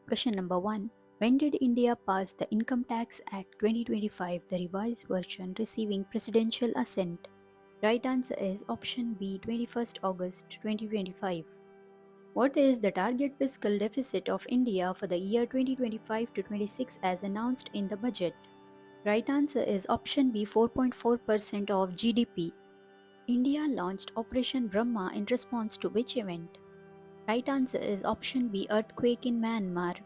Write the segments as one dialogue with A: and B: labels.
A: Question number 1. When did India pass the Income Tax Act 2025, the revised version receiving presidential assent? Right answer is option B, 21st August 2025. What is the target fiscal deficit of India for the year 2025 to 26 as announced in the budget? Right answer is option B, 4.4% of GDP. India launched Operation Brahma in response to which event? Right answer is option B, earthquake in Myanmar.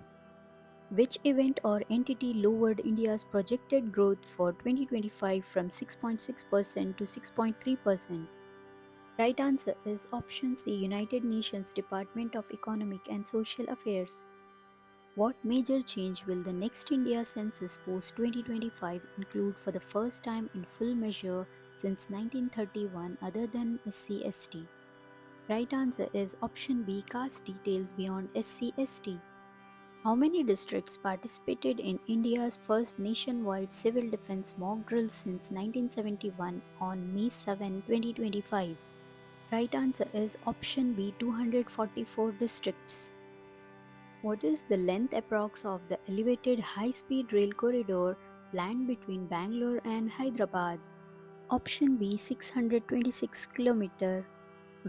A: Which event or entity lowered India's projected growth for 2025 from 6.6% to 6.3%? Right answer is option C, United Nations Department of Economic and Social Affairs. What major change will the next India census post 2025 include for the first time in full measure since 1931 other than SC/ST? Right answer is option B, caste details beyond SC/ST. How many districts participated in India's first nationwide civil defense mock drill since 1971 on May 7, 2025? Right answer is option B, 244 districts. What is the length approx of the elevated high-speed rail corridor planned between Bangalore and Hyderabad? Option B, 626 km.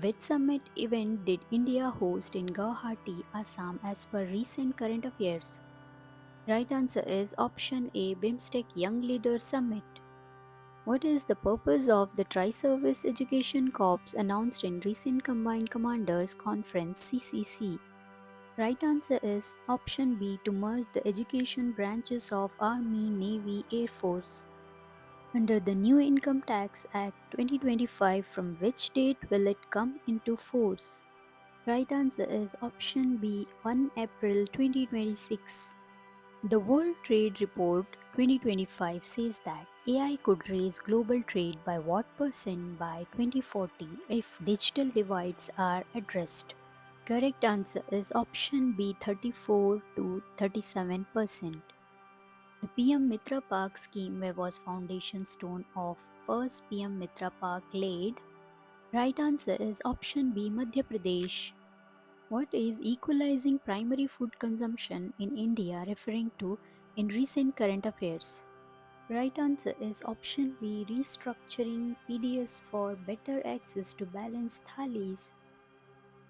A: Which summit event did India host in Guwahati, Assam as per recent current affairs? Right answer is option A, BIMSTEC Young Leaders Summit. What is the purpose of the Tri-Service Education Corps announced in recent Combined Commanders Conference (CCC)? Right answer is option B, to merge the education branches of Army, Navy, Air Force. Under the new Income Tax Act 2025, from which date will it come into force? Right answer is option B, 1 April 2026. The World Trade Report 2025 says that AI could raise global trade by what percent by 2040 if digital divides are addressed? Correct answer is option B, 34 to 37%. The PM Mitra Park scheme where was foundation stone of first PM Mitra Park laid? Right answer is option B, Madhya Pradesh. What is equalizing primary food consumption in India referring to in recent current affairs? Right answer is option B, restructuring PDS for better access to balanced thalis.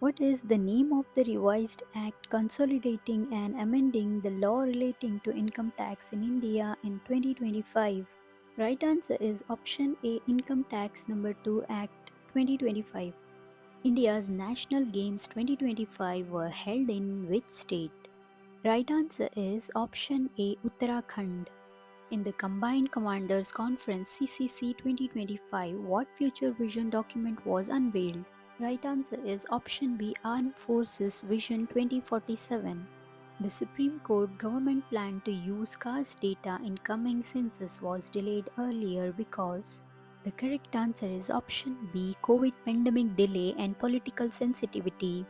A: What is the name of the revised act consolidating and amending the law relating to income tax in India in 2025? Right answer is option A, Income Tax Number 2 Act 2025. India's National Games 2025 were held in which state? Right answer is option A, Uttarakhand. In the Combined Commanders Conference (CCC) 2025, what future vision document was unveiled? Right answer is option B, Armed Forces Vision 2047. The Supreme Court government plan to use caste data in coming census was delayed earlier because the correct answer is option B, COVID pandemic delay and political sensitivity.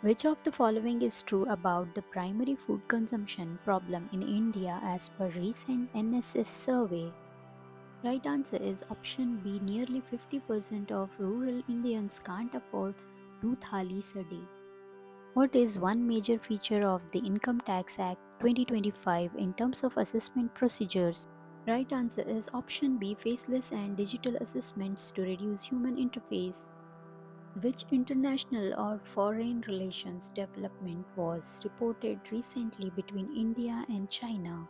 A: Which of the following is true about the primary food consumption problem in India as per recent NSS survey? Right answer is option B, nearly 50% of rural Indians can't afford 2 thalis a day. What is one major feature of the Income Tax Act 2025 in terms of assessment procedures? Right answer is option B, faceless and digital assessments to reduce human interface. Which international or foreign relations development was reported recently between India and China?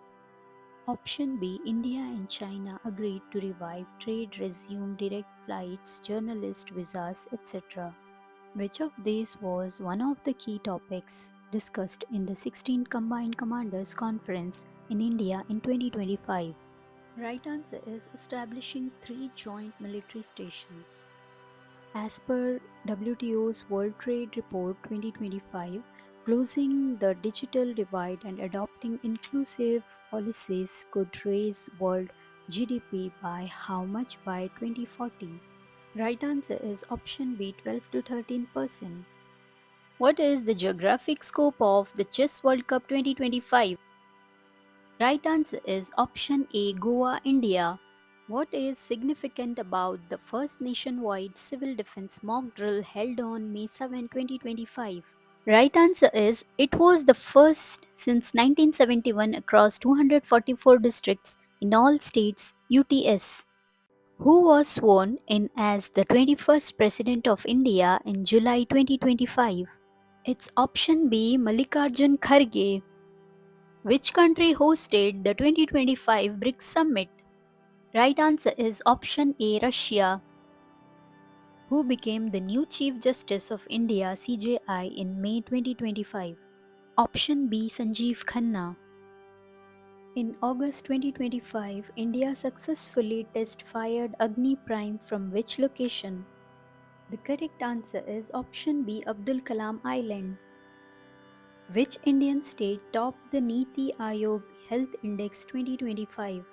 A: Option B, India and China agreed to revive trade, resume direct flights, journalist visas, etc. Which of these was one of the key topics discussed in the 16th Combined Commanders Conference in India in 2025? Right answer is establishing 3 joint military stations. As per WTO's World Trade Report 2025, closing the digital divide and adopting inclusive policies could raise world GDP by how much by 2040? Right answer is option B, 12 to 13%. What is the geographic scope of the Chess World Cup 2025? Right answer is option A, Goa, India. What is significant about the first nationwide civil defense mock drill held on May 7, 2025? Right answer is it was the first since 1971 across 244 districts in all states UTS. Who was sworn in as the 21st President of India in July 2025? It's option B Mallikarjun Kharge. Which country hosted the 2025 BRICS Summit? Right answer is option A Russia. Who became the new Chief Justice of India CJI in May 2025? Option B Sanjeev Khanna. In August 2025, India successfully test-fired Agni Prime from which location? The correct answer is option B Abdul Kalam Island. Which Indian state topped the Niti Aayog Health Index 2025?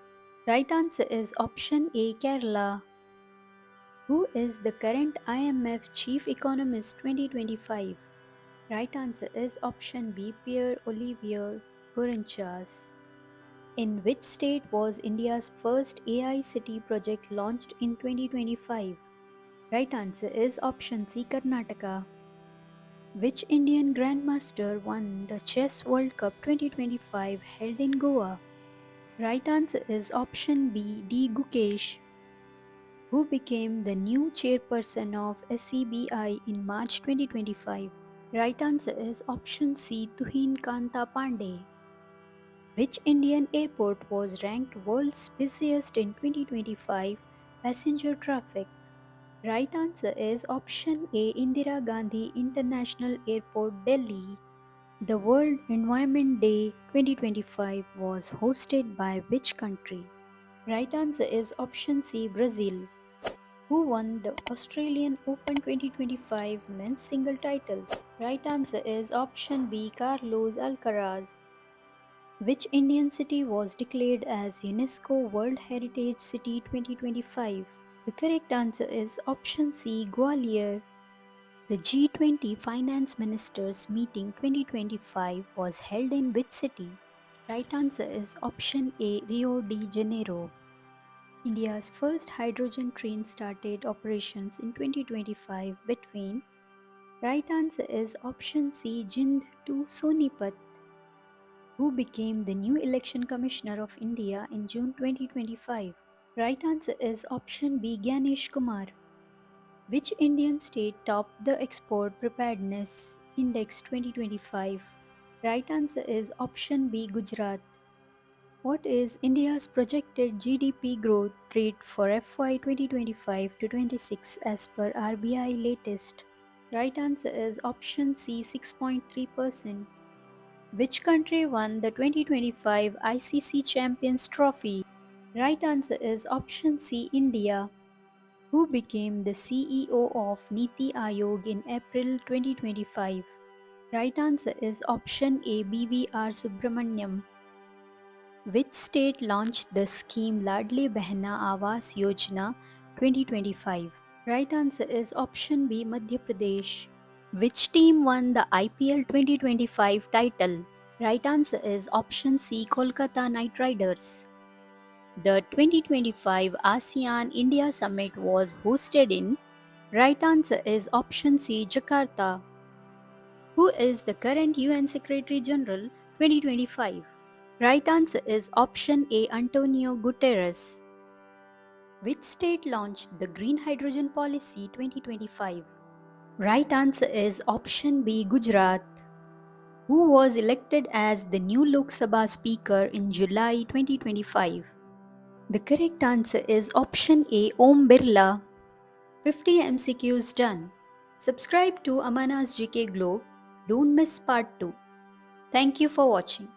A: Right answer is option A Kerala. Who is the current IMF Chief Economist 2025? Right answer is option B Pierre-Olivier Gourinchas. In which state was India's first AI city project launched in 2025? Right answer is option C Karnataka. Which Indian Grandmaster won the Chess World Cup 2025 held in Goa? Right answer is option B D Gukesh. Who became the new chairperson of SEBI in March 2025? Right answer is option C Tuhin Kanta Pandey. Which Indian airport was ranked world's busiest in 2025 passenger traffic? Right answer is option A Indira Gandhi International Airport, Delhi. The World Environment Day 2025 was hosted by which country? Right answer is option C Brazil. Who won the Australian Open 2025 men's single title? Right answer is option B Carlos Alcaraz. Which Indian city was declared as UNESCO World Heritage City 2025? The correct answer is option C Gwalior. The G20 Finance Ministers Meeting 2025 was held in which city? Right answer is option A Rio de Janeiro. India's first hydrogen train started operations in 2025 between. Right answer is option C Jind to Sonipat. Who became the new Election Commissioner of India in June 2025? Right answer is option B Ganesh Kumar. Which Indian state topped the Export Preparedness Index 2025? Right answer is option B Gujarat. What is India's projected GDP growth rate for FY 2025 to 26 as per RBI latest? Right answer is option C 6.3%. Which country won the 2025 ICC Champions Trophy? Right answer is option C India. Who became the CEO of Niti Aayog in April 2025? Right answer is option A BVR Subramaniam. Which state launched the scheme Ladle Behna Awas Yojana 2025? Right answer is option B Madhya Pradesh. Which team won the IPL 2025 title? Right answer is option C Kolkata Knight Riders. The 2025 ASEAN India Summit was hosted in. Right answer is option C Jakarta. Who is the current UN Secretary General 2025? Right answer is option A Antonio Guterres. Which state launched the Green Hydrogen Policy 2025? Right answer is option B Gujarat. Who was elected as the new Lok Sabha Speaker in July 2025? The correct answer is option A Om Birla. 50 MCQs done. Subscribe to Amana's GK Globe. Don't miss part 2. Thank you for watching.